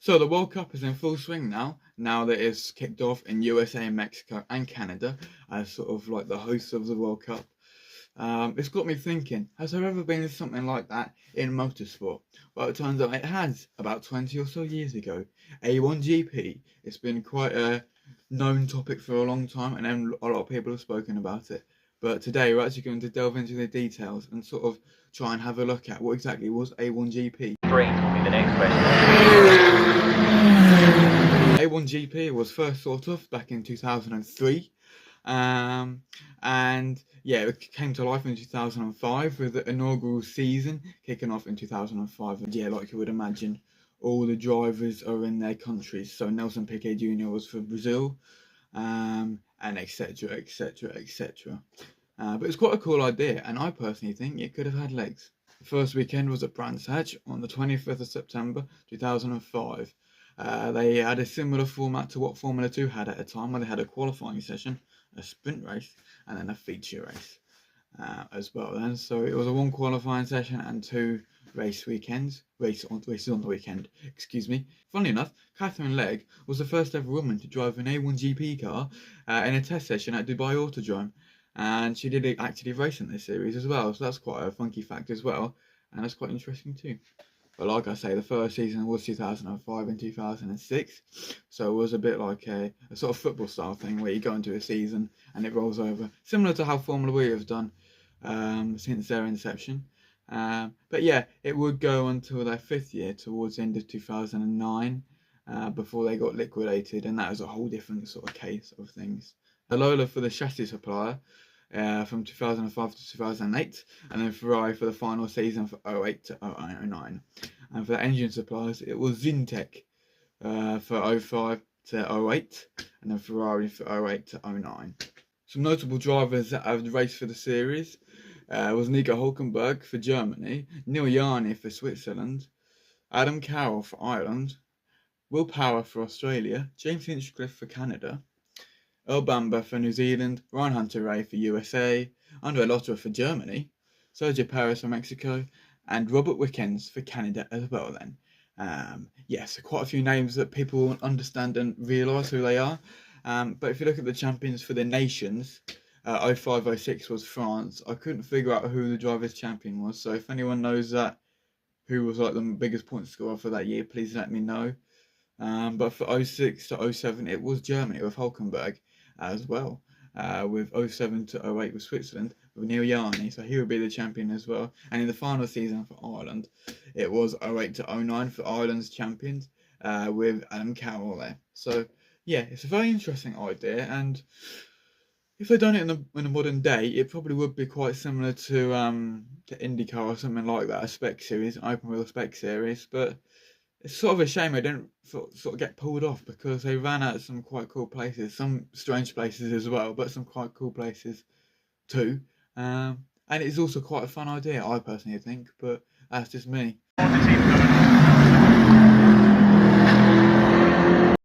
So the World Cup is in full swing now that it's kicked off in USA, Mexico and Canada as sort of like the hosts of the World Cup. It's got me thinking, has there ever been something like that in motorsport? Well, it turns out it has, about 20 or so years ago. A1GP, it's been quite a known topic for a long time, and then a lot of people have spoken about it. But today we're actually going to delve into the details and sort of try and have a look at what exactly was A1GP. Brain will be the next question. A1GP was first thought of back in 2003. And yeah, it came to life in 2005 with the inaugural season kicking off in 2005. And yeah, like you would imagine, all the drivers are in their countries. So Nelson Piquet Jr. was for Brazil, and etc, etc, etc. But it's quite a cool idea, and I personally think it could have had legs. The first weekend was at Brands Hatch on the 25th of September 2005. They had a similar format to what Formula 2 had at a time, where they had a qualifying session, a sprint race, and then a feature race as well. Then, so it was a one qualifying session and two races on the weekend. Excuse me. Funnily enough, Catherine Legg was the first ever woman to drive an A1GP car in a test session at Dubai Autodrome, and she did actually race in this series as well. So that's quite a funky fact as well, and that's quite interesting too. But like I say, the first season was 2005 and 2006, so it was a bit like a sort of football style thing where you go into a season and it rolls over, similar to how Formula E have done since their inception. But yeah, it would go until their fifth year towards the end of 2009 before they got liquidated, and that was a whole different sort of case of things. Lola for the chassis supplier from 2005 to 2008, and then Ferrari for the final season for 08 to 09. And for the engine suppliers, it was Zintec for 05 to 08, and then Ferrari for 08 to 09. Some notable drivers that have raced for the series was Nico Hülkenberg for Germany, Neil Yarni for Switzerland, Adam Carroll for Ireland, Will Power for Australia, James Hinchcliffe for Canada, Earl Bamber for New Zealand, Ryan Hunter-Reay for USA, Andre Lotterer for Germany, Sergio Perez for Mexico, and Robert Wickens for Canada as well then. Yes, quite a few names that people won't understand and realise who they are. But if you look at the champions for the nations, 05-06 was France. I couldn't figure out who the drivers' champion was, so if anyone knows that, who was like the biggest point scorer for that year, please let me know. But for 06 to 07, it was Germany with Hülkenberg as well. With 07 to 08 with Switzerland with Neil Yarni, so he would be the champion as well. And in the final season for Ireland, it was 08 to 09 for Ireland's champions with Adam Carroll there. So yeah, it's a very interesting idea, and if they'd done it in a modern day, it probably would be quite similar to IndyCar or something like that, a spec series, an open wheel spec series. But it's sort of a shame they didn't sort of get pulled off, because they ran out of some quite cool places, some strange places as well, but some quite cool places too. And it's also quite a fun idea, I personally think, but that's just me.